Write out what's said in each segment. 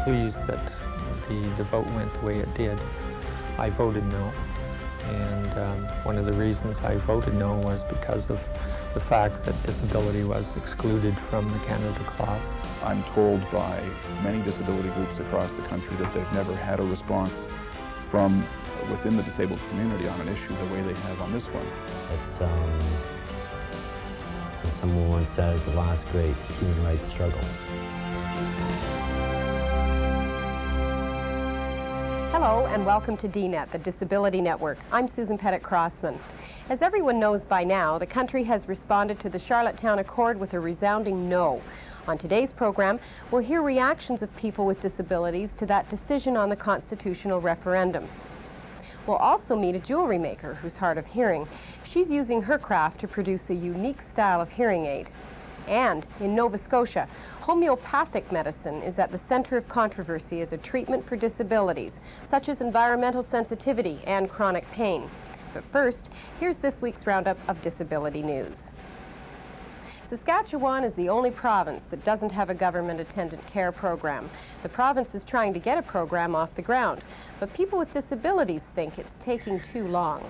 pleased that the vote went the way it did. I voted no, and one of the reasons I voted no was because of the fact that disability was excluded from the Canada Clause. I'm told by many disability groups across the country that they've never had a response from within the disabled community on an issue the way they have on this one. It's, as someone once said, it's the last great human rights struggle. Hello and welcome to DNet, the Disability Network. I'm Susan Pettit-Crossman. As everyone knows by now, the country has responded to the Charlottetown Accord with a resounding no. On today's program, we'll hear reactions of people with disabilities to that decision on the constitutional referendum. We'll also meet a jewelry maker who's hard of hearing. She's using her craft to produce a unique style of hearing aid. And in Nova Scotia, homeopathic medicine is at the center of controversy as a treatment for disabilities, such as environmental sensitivity and chronic pain. But first, here's this week's roundup of disability news. Saskatchewan is the only province that doesn't have a government attendant care program. The province is trying to get a program off the ground, but people with disabilities think it's taking too long.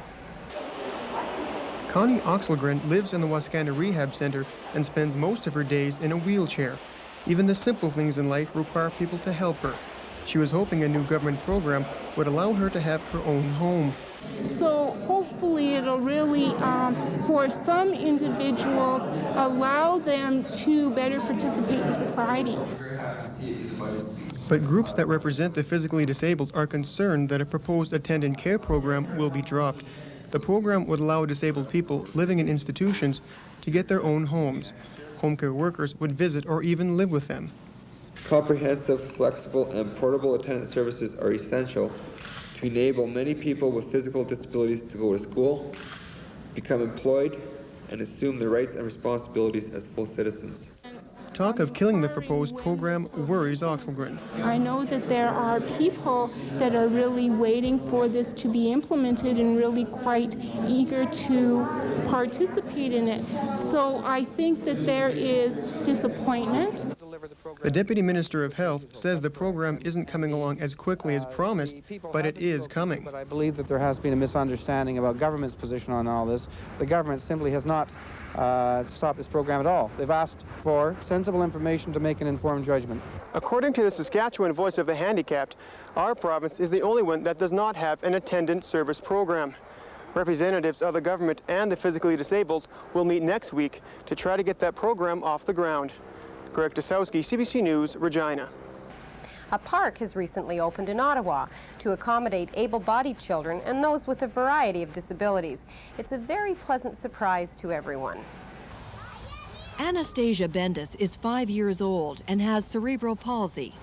Connie Oxelgren lives in the Wascana Rehab Center and spends most of her days in a wheelchair. Even the simple things in life require people to help her. She was hoping a new government program would allow her to have her own home. So hopefully it'll really, for some individuals, allow them to better participate in society. But groups that represent the physically disabled are concerned that a proposed attendant care program will be dropped. The program would allow disabled people living in institutions to get their own homes. Home care workers would visit or even live with them. Comprehensive, flexible, and portable attendant services are essential to enable many people with physical disabilities to go to school, become employed, and assume their rights and responsibilities as full citizens. Talk of killing the proposed program worries Oxelgren. I know that there are people that are really waiting for this to be implemented and really quite eager to participate in it. So I think that there is disappointment. The Deputy Minister of Health says the program isn't coming along as quickly as promised, but it is coming. But I believe that there has been a misunderstanding about government's position on all this. The government simply has not stopped this program at all. They've asked for sensible information to make an informed judgment. According to the Saskatchewan Voice of the Handicapped, our province is the only one that does not have an attendant service program. Representatives of the government and the physically disabled will meet next week to try to get that program off the ground. Greg Dusowski, CBC News, Regina. A park has recently opened in Ottawa to accommodate able-bodied children and those with a variety of disabilities. It's a very pleasant surprise to everyone. Anastasia Bendis is 5 years old and has cerebral palsy.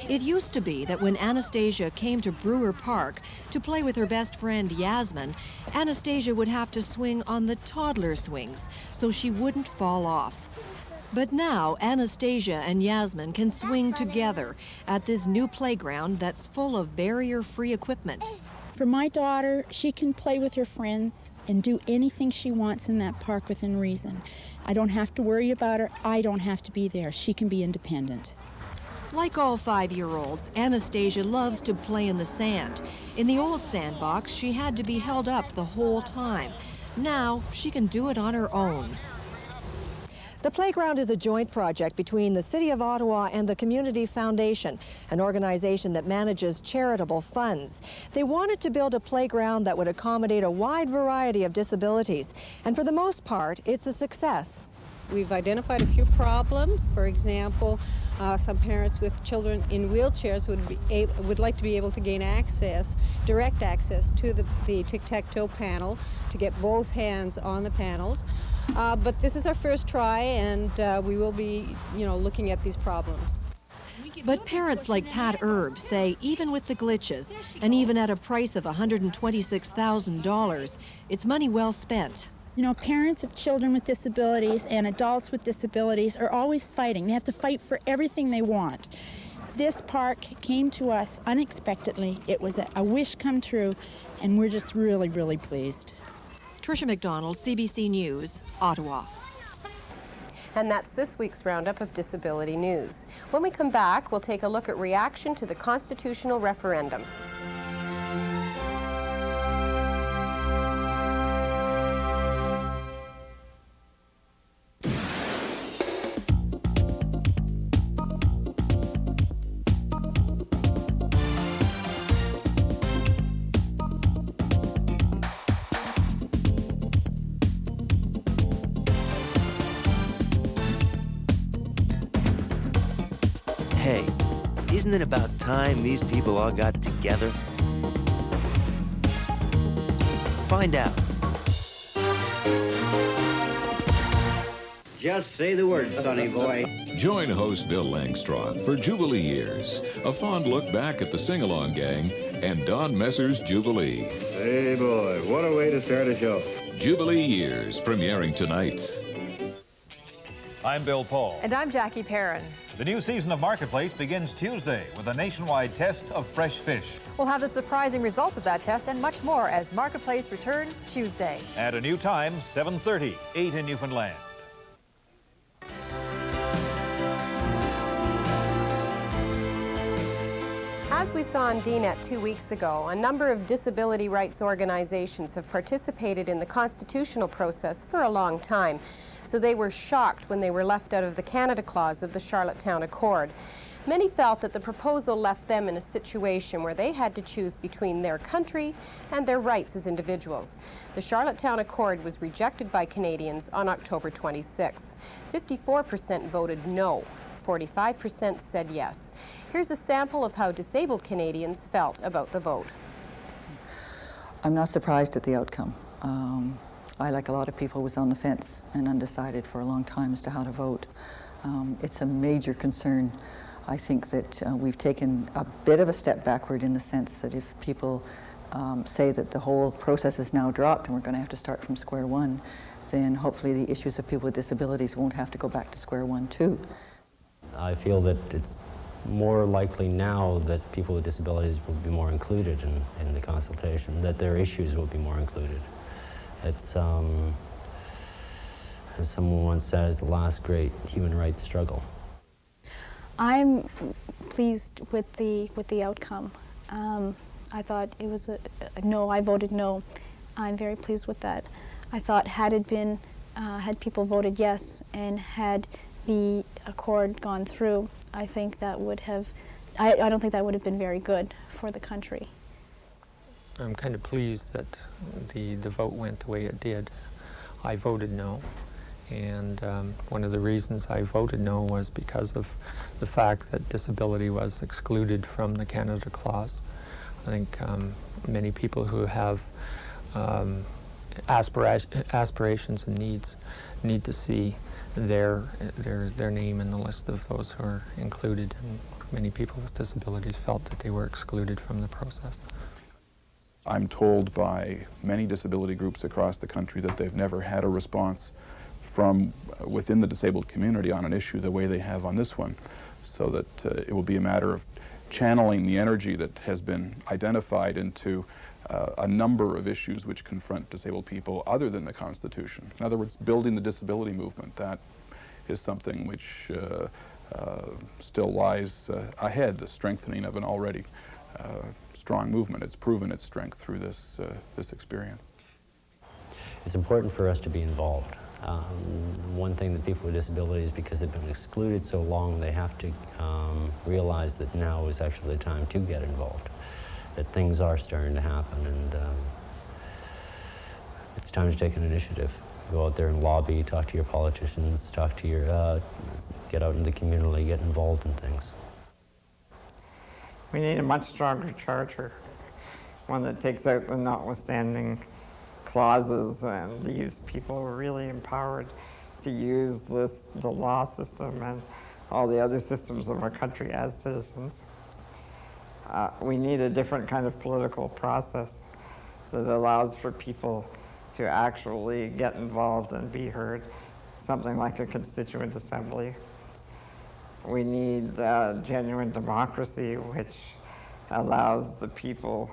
It used to be that when Anastasia came to Brewer Park to play with her best friend Yasmin, Anastasia would have to swing on the toddler swings so she wouldn't fall off. But now Anastasia and Yasmin can swing together at this new playground that's full of barrier-free equipment. For my daughter, she can play with her friends and do anything she wants in that park within reason. I don't have to worry about her. I don't have to be there. She can be independent. Like all 5-year-olds, Anastasia loves to play in the sand. In the old sandbox, she had to be held up the whole time. Now she can do it on her own. The playground is a joint project between the City of Ottawa and the Community Foundation, an organization that manages charitable funds. They wanted to build a playground that would accommodate a wide variety of disabilities, and for the most part, it's a success. We've identified a few problems. For example, some parents with children in wheelchairs would like to be able to gain access, direct access to the tic-tac-toe panel to get both hands on the panels. But this is our first try, and we will be, looking at these problems. But parents like Pat Erb say even with the glitches, and even at a price of $126,000, it's money well spent. Parents of children with disabilities and adults with disabilities are always fighting. They have to fight for everything they want. This park came to us unexpectedly. It was a wish come true, and we're just really, really pleased. Tricia McDonald, CBC News, Ottawa. And that's this week's roundup of disability news. When we come back, we'll take a look at reaction to the constitutional referendum. Hey, isn't it about time these people all got together? Find out. Just say the word, sonny boy. Join host Bill Langstroth for Jubilee Years, a fond look back at the Sing-Along Gang and Don Messer's Jubilee. Hey boy, what a way to start a show. Jubilee Years, premiering tonight. I'm Bill Paul. And I'm Jackie Perrin. The new season of Marketplace begins Tuesday with a nationwide test of fresh fish. We'll have the surprising results of that test and much more as Marketplace returns Tuesday. At a new time, 7:30, 8 in Newfoundland. As we saw on DNet 2 weeks ago, a number of disability rights organizations have participated in the constitutional process for a long time. So they were shocked when they were left out of the Canada Clause of the Charlottetown Accord. Many felt that the proposal left them in a situation where they had to choose between their country and their rights as individuals. The Charlottetown Accord was rejected by Canadians on October 26. 54% voted no. 45% said yes. Here's a sample of how disabled Canadians felt about the vote. I'm not surprised at the outcome. I, like a lot of people, was on the fence and undecided for a long time as to how to vote. It's a major concern. I think that we've taken a bit of a step backward in the sense that if people say that the whole process is now dropped and we're going to have to start from square one, then hopefully the issues of people with disabilities won't have to go back to square one too. I feel that it's more likely now that people with disabilities will be more included in the consultation, that their issues will be more included. It's, as someone once said, it's the last great human rights struggle. I'm pleased with the outcome. I thought it was a no. I voted no. I'm very pleased with that. I thought had it been, had people voted yes and had the accord gone through, I think that would have, I don't think that would have been very good for the country. I'm kind of pleased that the vote went the way it did. I voted no, and one of the reasons I voted no was because of the fact that disability was excluded from the Canada Clause. I think many people who have aspirations and needs need to see their name in the list of those who are included, and many people with disabilities felt that they were excluded from the process. I'm told by many disability groups across the country that they've never had a response from within the disabled community on an issue the way they have on this one, so that it will be a matter of channeling the energy that has been identified into a number of issues which confront disabled people other than the Constitution. In other words, building the disability movement. That is something which still lies ahead, the strengthening of an already strong movement. It's proven its strength through this experience. It's important for us to be involved. One thing that people with disabilities, because they've been excluded so long, they have to realize that now is actually the time to get involved, that things are starting to happen, and it's time to take an initiative. Go out there and lobby, talk to your politicians, talk to your, get out in the community, get involved in things. We need a much stronger charter, one that takes out the notwithstanding clauses and leaves people really empowered to use the law system and all the other systems of our country as citizens. We need a different kind of political process that allows for people to actually get involved and be heard, something like a constituent assembly. We need genuine democracy, which allows the people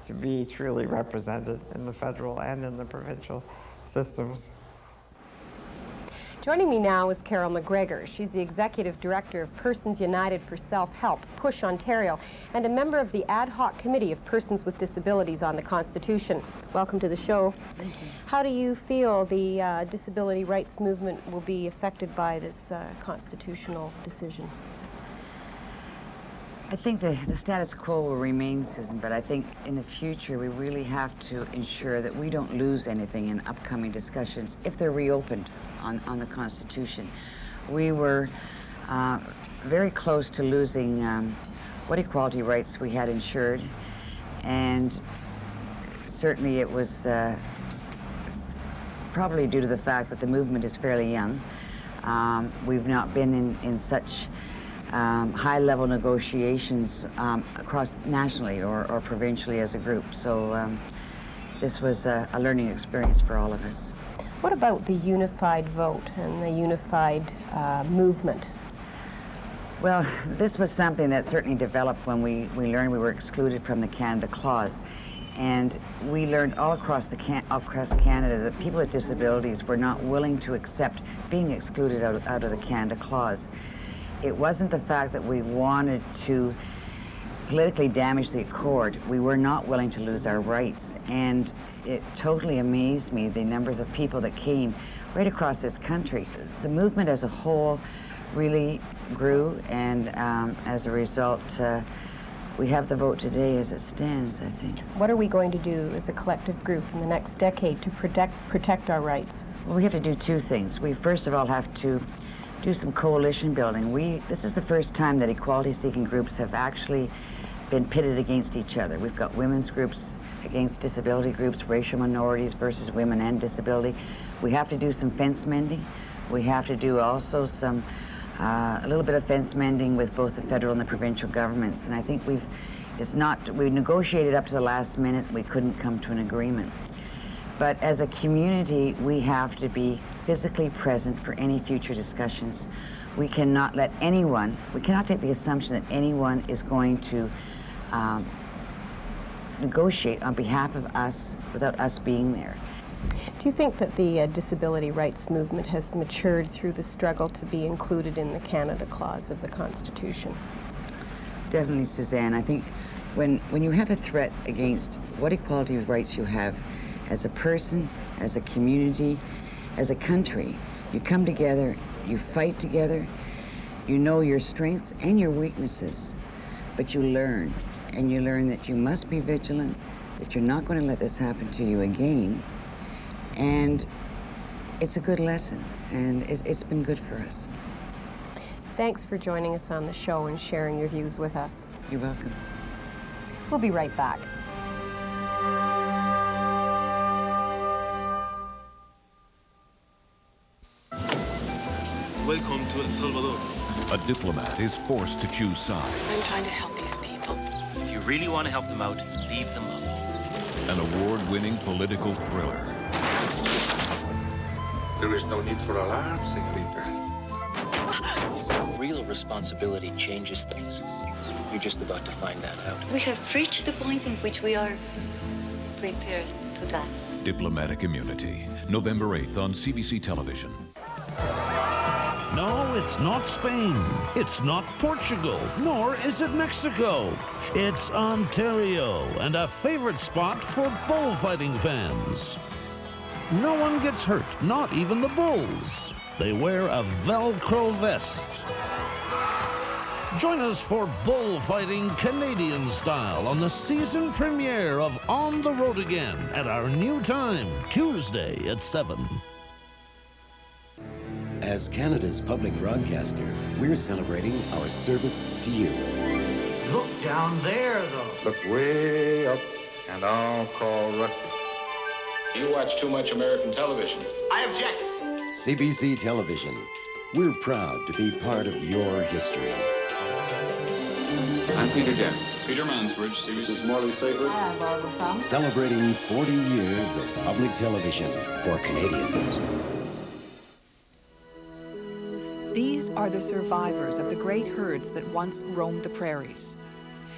to be truly represented in the federal and in the provincial systems. Joining me now is Carol McGregor. She's the Executive Director of Persons United for Self-Help, Push Ontario, and a member of the Ad Hoc Committee of Persons with Disabilities on the Constitution. Welcome to the show. Thank you. How do you feel the disability rights movement will be affected by this constitutional decision? I think the status quo will remain, Susan, but I think in the future we really have to ensure that we don't lose anything in upcoming discussions if they're reopened on the Constitution. We were very close to losing what equality rights we had ensured, and certainly it was probably due to the fact that the movement is fairly young. We've not been in such high-level negotiations across nationally or provincially as a group. So this was a learning experience for all of us. What about the unified vote and the unified movement? Well, this was something that certainly developed when we learned we were excluded from the Canada Clause. And we learned all across Canada that people with disabilities were not willing to accept being excluded out of the Canada Clause. It wasn't the fact that we wanted to politically damage the Accord. We were not willing to lose our rights. And it totally amazed me, the numbers of people that came right across this country. The movement as a whole really grew, and as a result, we have the vote today as it stands, I think. What are we going to do as a collective group in the next decade to protect our rights? Well, we have to do two things. We first of all have to do some coalition building. This is the first time that equality-seeking groups have actually been pitted against each other. We've got women's groups against disability groups, racial minorities versus women and disability. We have to do some fence mending. We have to do also some a little bit of fence mending with both the federal and the provincial governments. And I think we negotiated up to the last minute. We couldn't come to an agreement. But as a community, we have to be physically present for any future discussions. We cannot let anyone, we cannot take the assumption that anyone is going to negotiate on behalf of us without us being there. Do you think that the disability rights movement has matured through the struggle to be included in the Canada Clause of the Constitution? Definitely, Suzanne. I think when you have a threat against what equality of rights you have as a person, as a community, as a country, you come together, you fight together, you know your strengths and your weaknesses, but you learn, and you learn that you must be vigilant, that you're not going to let this happen to you again, and it's a good lesson, and it's been good for us. Thanks for joining us on the show and sharing your views with us. You're welcome. We'll be right back. Welcome to El Salvador. A diplomat is forced to choose sides. I'm trying to help these people. If you really want to help them out, leave them alone. An award-winning political thriller. There is no need for alarm, señorita. Real responsibility changes things. You're just about to find that out. We have reached the point in which we are prepared to die. Diplomatic Immunity, November 8th on CBC Television. No, it's not Spain. It's not Portugal. Nor is it Mexico. It's Ontario, and a favorite spot for bullfighting fans. No one gets hurt, not even the bulls. They wear a Velcro vest. Join us for bullfighting Canadian style on the season premiere of On the Road Again at our new time, Tuesday at 7. As Canada's public broadcaster, we're celebrating our service to you. Look down there, though. Look way up, and I'll call Rusty. You watch too much American television. I object. CBC Television. We're proud to be part of your history. I'm Peter Dent. Peter Mansbridge, this is Morley Safer. Celebrating 40 years of public television for Canadians. These are the survivors of the great herds that once roamed the prairies.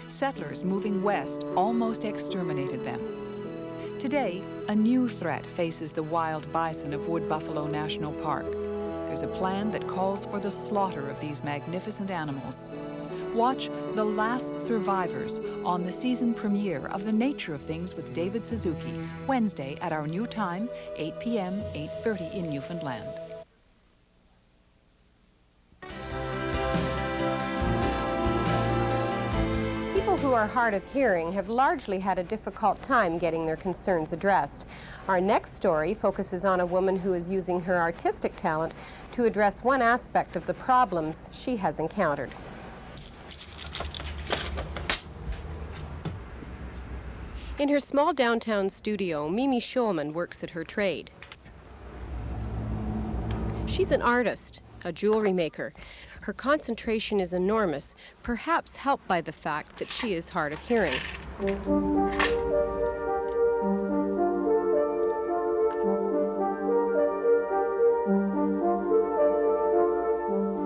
Settlers moving west almost exterminated them. Today, a new threat faces the wild bison of Wood Buffalo National Park. there's a plan that calls for the slaughter of these magnificent animals. Watch The Last Survivors on the season premiere of The Nature of Things with David Suzuki, Wednesday at our new time, 8 p.m., 8:30 in Newfoundland. People who are hard of hearing have largely had a difficult time getting their concerns addressed. Our next story focuses on a woman who is using her artistic talent to address one aspect of the problems she has encountered. In her small downtown studio, Mimi Shulman works at her trade. She's an artist, a jewelry maker. Her concentration is enormous, perhaps helped by the fact that she is hard of hearing.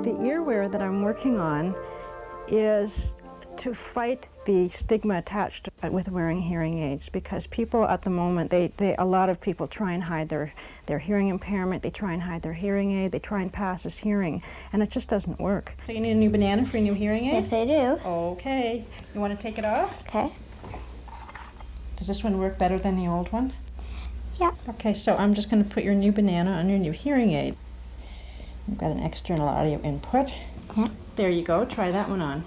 The earwear that I'm working on is to fight the stigma attached with wearing hearing aids, because people at the moment, a lot of people try and hide their hearing impairment, they try and hide their hearing aid, they try and pass as hearing, and it just doesn't work. So you need a new banana for your new hearing aid? Yes, I do. Okay. You want to take it off? Okay. Does this one work better than the old one? Yeah. Okay, so I'm just going to put your new banana on your new hearing aid. We've got an external audio input. Yeah. There you go. Try that one on.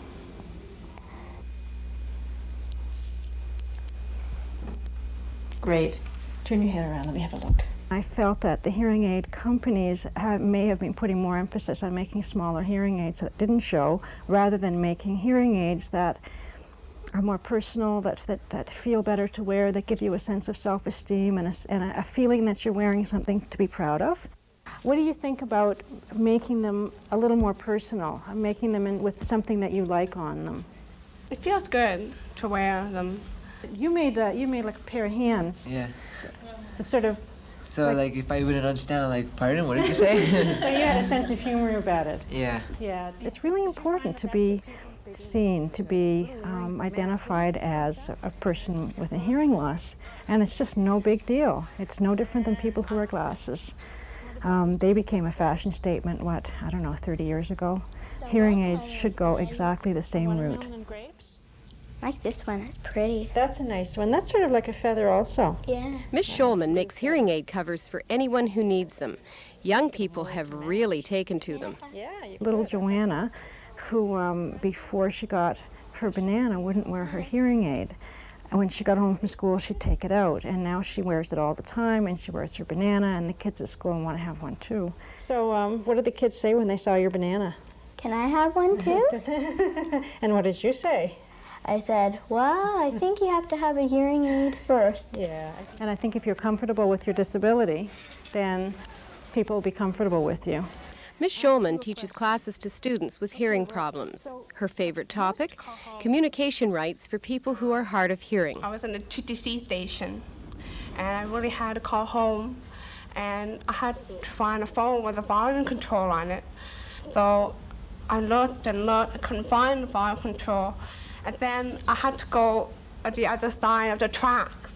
Great. Turn your head around. Let me have a look. I felt that the hearing aid companies may have been putting more emphasis on making smaller hearing aids that didn't show, rather than making hearing aids that are more personal, that feel better to wear, that give you a sense of self-esteem and a feeling that you're wearing something to be proud of. What do you think about making them a little more personal, making them with something that you like on them? It feels good to wear them. You made like a pair of hands. Yeah. The sort of. So like if I wouldn't understand, I'm like, pardon, what did you say? So you had a sense of humor about it. Yeah. Yeah. It's really important to be seen, to be identified as a person with a hearing loss, and it's just no big deal. It's no different than people who wear glasses. They became a fashion statement, 30 years ago. Hearing aids should go exactly the same route. I like this one, it's pretty. That's a nice one. That's sort of like a feather also. Yeah. Miss Shulman makes hearing aid covers for anyone who needs them. Young people have really taken to them. Little Joanna, who before she got her banana wouldn't wear her hearing aid. And when she got home from school, she'd take it out, and now she wears it all the time, and she wears her banana, and the kids at school want to have one too. So what did the kids say when they saw your banana? Can I have one too? And what did you say? I said, well, I think you have to have a hearing aid first. Yeah. And I think if you're comfortable with your disability, then people will be comfortable with you. Miss Shulman teaches classes to students with hearing problems. Her favorite topic? Communication rights for people who are hard of hearing. I was in the TTC station, and I really had to call home, and I had to find a phone with a volume control on it. So I looked and looked, I couldn't find the volume control. And then I had to go on the other side of the tracks.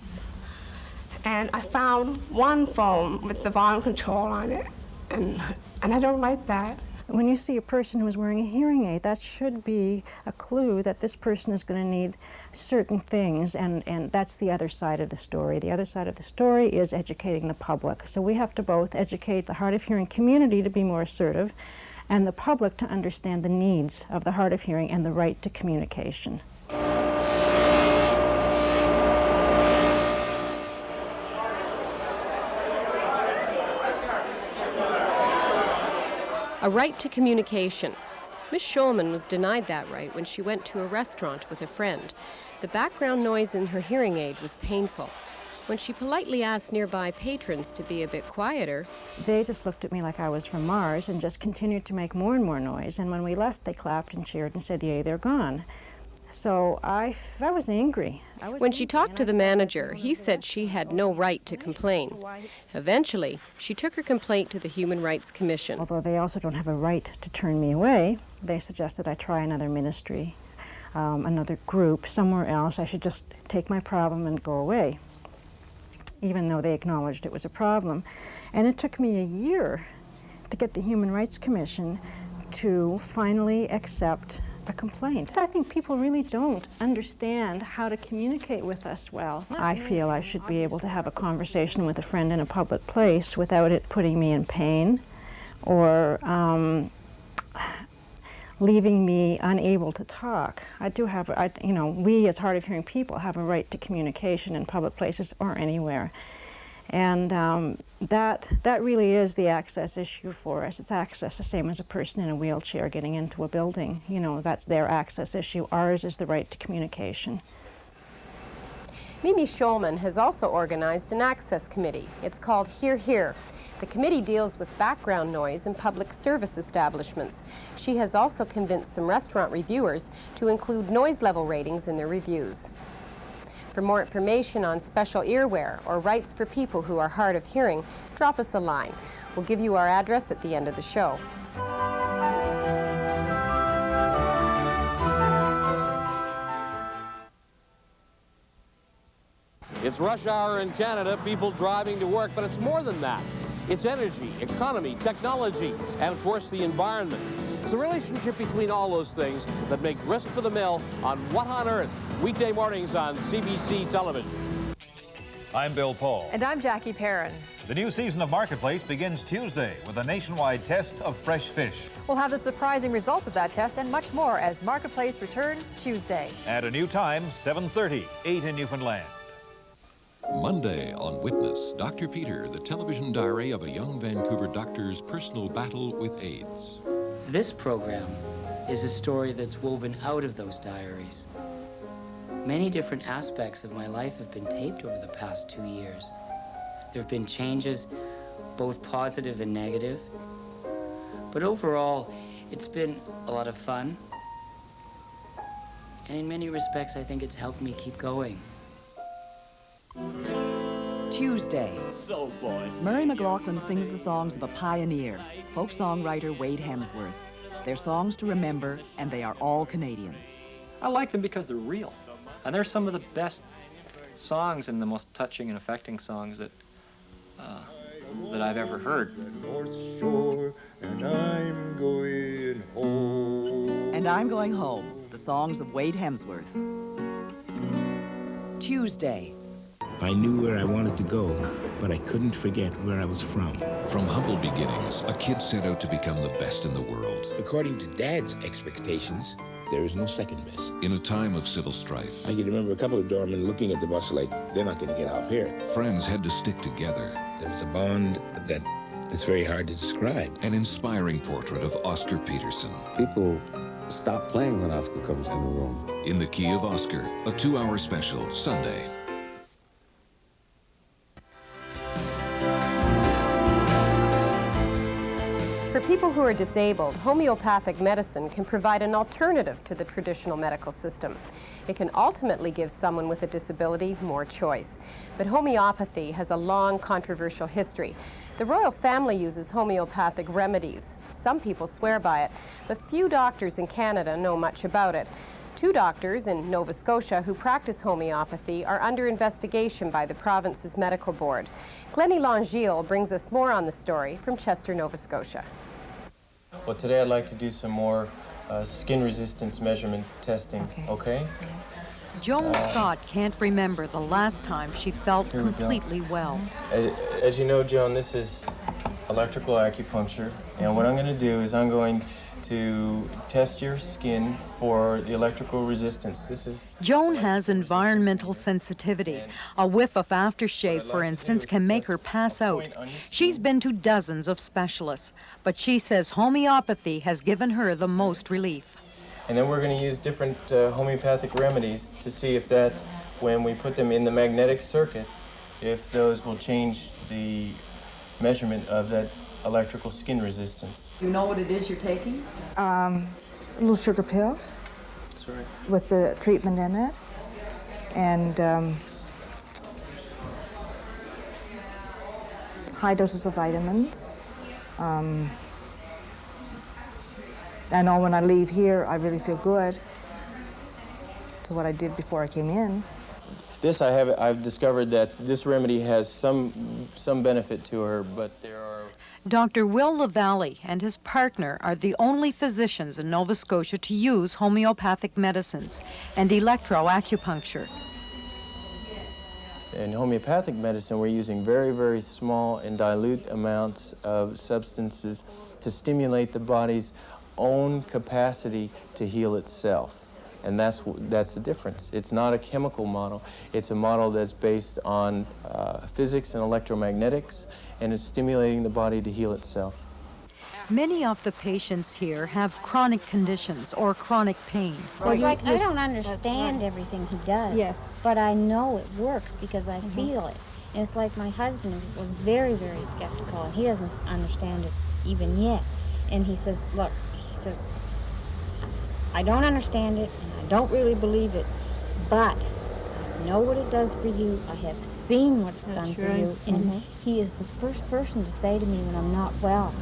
And I found one phone with the volume control on it. And I don't like that. When you see a person who's wearing a hearing aid, that should be a clue that this person is going to need certain things, and that's the other side of the story. The other side of the story is educating the public. So we have to both educate the hard of hearing community to be more assertive, and the public to understand the needs of the hard of hearing and the right to communication. A right to communication. Miss Shulman was denied that right when she went to a restaurant with a friend. The background noise in her hearing aid was painful. When she politely asked nearby patrons to be a bit quieter, they just looked at me like I was from Mars and just continued to make more and more noise. And when we left, they clapped and cheered and said, yay, they're gone. So I was angry. When she talked to the manager, he said she had no right to complain. Eventually, she took her complaint to the Human Rights Commission. Although they also don't have a right to turn me away, they suggested I try another ministry, another group, somewhere else. I should just take my problem and go away, even though they acknowledged it was a problem. And it took me a year to get the Human Rights Commission to finally accept a complaint. I think people really don't understand how to communicate with us well. I feel I should be able to have a conversation with a friend in a public place without it putting me in pain or leaving me unable to talk. We as hard of hearing people have a right to communication in public places or anywhere. And that really is the access issue for us. It's access the same as a person in a wheelchair getting into a building. That's their access issue. Ours is the right to communication. Mimi Shulman has also organized an access committee. It's called Hear Hear. The committee deals with background noise in public service establishments. She has also convinced some restaurant reviewers to include noise level ratings in their reviews. For more information on special earwear or rights for people who are hard of hearing, drop us a line. We'll give you our address at the end of the show. It's rush hour in Canada, people driving to work, but it's more than that. It's energy, economy, technology, and of course the environment. It's the relationship between all those things that make Grist for the Mill on What on Earth, weekday mornings on CBC television. I'm Bill Paul. And I'm Jackie Perrin. The new season of Marketplace begins Tuesday with a nationwide test of fresh fish. We'll have the surprising results of that test and much more as Marketplace returns Tuesday. At a new time, 7:30, 8 in Newfoundland. Monday on Witness, Dr. Peter, the television diary of a young Vancouver doctor's personal battle with AIDS. This program is a story that's woven out of those diaries. Many different aspects of my life have been taped over the past 2 years. There have been changes, both positive and negative. But overall, it's been a lot of fun. And in many respects, I think it's helped me keep going. Tuesday. So boys. Murray McLaughlin sings the songs of a pioneer, folk songwriter Wade Hemsworth. They're songs to remember, and they are all Canadian. I like them because they're real. And they're some of the best songs and the most touching and affecting songs that I've ever heard. North Shore, and I'm going home. And I'm Going Home, the songs of Wade Hemsworth. Tuesday. I knew where I wanted to go, but I couldn't forget where I was from. From humble beginnings, a kid set out to become the best in the world. According to Dad's expectations, there is no second best. In a time of civil strife, I can remember a couple of doormen looking at the bus like, they're not going to get off here. Friends had to stick together. There was a bond that is very hard to describe. An inspiring portrait of Oscar Peterson. People stop playing when Oscar comes in the room. In the Key of Oscar, a 2-hour special, Sunday. For people who are disabled, homeopathic medicine can provide an alternative to the traditional medical system. It can ultimately give someone with a disability more choice. But homeopathy has a long, controversial history. The royal family uses homeopathic remedies. Some people swear by it, but few doctors in Canada know much about it. 2 doctors in Nova Scotia who practice homeopathy are under investigation by the province's medical board. Glennie Langille brings us more on the story from Chester, Nova Scotia. Well, today I'd like to do some more skin resistance measurement testing, okay? Joan Scott can't remember the last time she felt completely well. As you know, Joan, this is electrical acupuncture, and what I'm going to do is I'm going to test your skin for the electrical resistance. Joan has environmental sensitivity. A whiff of aftershave, for instance, can make her pass out. She's been to dozens of specialists, but she says homeopathy has given her the most relief. And then we're going to use different homeopathic remedies to see if that, when we put them in the magnetic circuit, if those will change the measurement of that electrical skin resistance. You know what it is you're taking? A little sugar pill. That's right. With the treatment in it. And high doses of vitamins. I know when I leave here, I really feel good to what I did before I came in. This I've discovered that this remedy has some benefit to her, but there are Dr. Will LaValle and his partner are the only physicians in Nova Scotia to use homeopathic medicines and electroacupuncture. In homeopathic medicine, we're using very, very small and dilute amounts of substances to stimulate the body's own capacity to heal itself. And that's the difference. It's not a chemical model. It's a model that's based on physics and electromagnetics, and it's stimulating the body to heal itself. Many of the patients here have chronic conditions or chronic pain. Well, it's like I don't understand everything he does. Yes. But I know it works because I feel it. And it's like my husband was very, very skeptical, and he doesn't understand it even yet. And he says, look, he says, I don't understand it, and I don't really believe it, but I know what it does for you. I have seen what it's done for you. And he is the first person to say to me when I'm not well,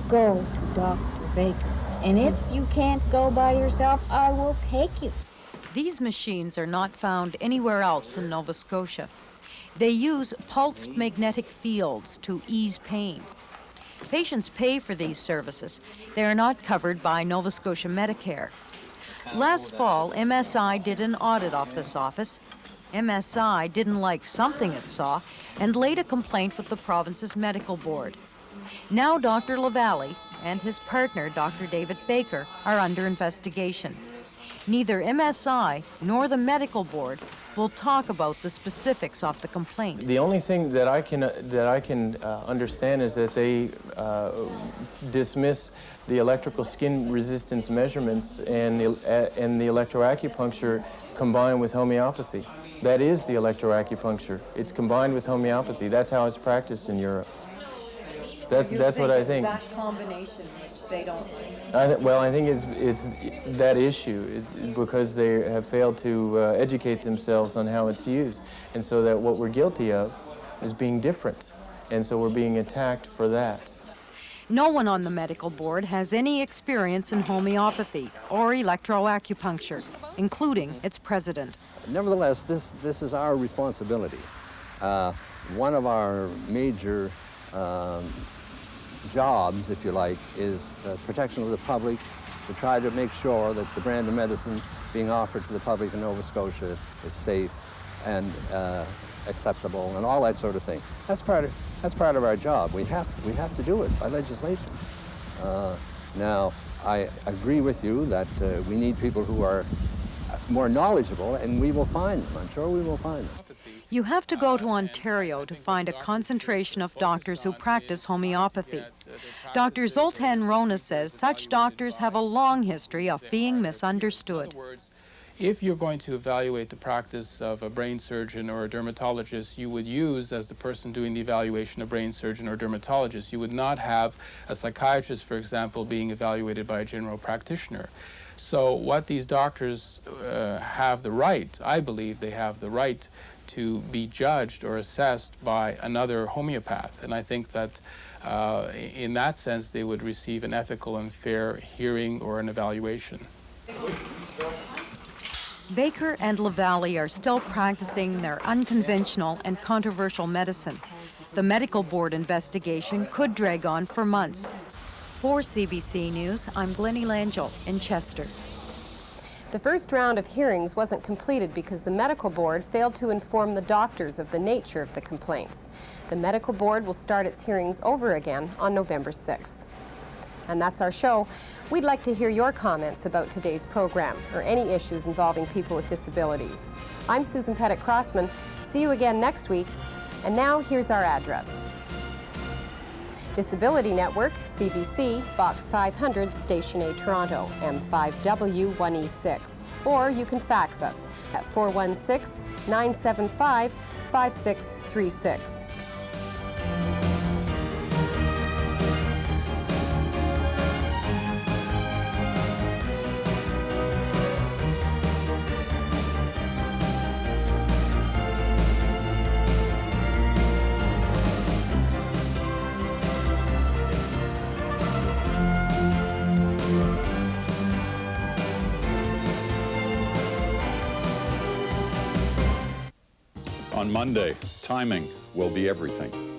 go to Dr. Baker. And if you can't go by yourself, I will take you. These machines are not found anywhere else in Nova Scotia. They use pulsed magnetic fields to ease pain. Patients pay for these services. They are not covered by Nova Scotia Medicare. Last fall, MSI did an audit of this office. MSI didn't like something it saw and laid a complaint with the province's medical board. Now Dr. LaValle and his partner, Dr. David Baker, are under investigation. Neither MSI nor the medical board will talk about the specifics of the complaint. The only thing that I can understand is that they dismiss the electrical skin resistance measurements and the electroacupuncture combined with homeopathy. That is the electroacupuncture. It's combined with homeopathy. That's how it's practiced in Europe. That's what I think. That combination which they don't like. I think it's that issue because they have failed to educate themselves on how it's used, and so that what we're guilty of is being different, and so we're being attacked for that. No one on the medical board has any experience in homeopathy or electroacupuncture, including its president. Nevertheless, this is our responsibility. One of our major jobs, if you like, is protection of the public, to try to make sure that the brand of medicine being offered to the public in Nova Scotia is safe and acceptable and all that sort of thing. That's part of our job. We have to do it by legislation. Now, I agree with you that we need people who are more knowledgeable, and we will find them. I'm sure we will find them. You have to go to Ontario to find a concentration of doctors who practice homeopathy. Dr. Zoltan Rona says such doctors have a long history of being misunderstood. If you're going to evaluate the practice of a brain surgeon or a dermatologist, you would use, as the person doing the evaluation, a brain surgeon or dermatologist. You would not have a psychiatrist, for example, being evaluated by a general practitioner. So what these doctors have the right, I believe they have the right to be judged or assessed by another homeopath. And I think that in that sense, they would receive an ethical and fair hearing or an evaluation. Baker and LaValle are still practicing their unconventional and controversial medicine. The medical board investigation could drag on for months. For CBC News, I'm Glennie Langell in Chester. The first round of hearings wasn't completed because the medical board failed to inform the doctors of the nature of the complaints. The medical board will start its hearings over again on November 6th. And that's our show. We'd like to hear your comments about today's program or any issues involving people with disabilities. I'm Susan Pettit-Crossman. See you again next week. And now here's our address. Disability Network, CBC, Box 500, Station A, Toronto, M5W1E6. Or you can fax us at 416-975-5636. On Monday, timing will be everything.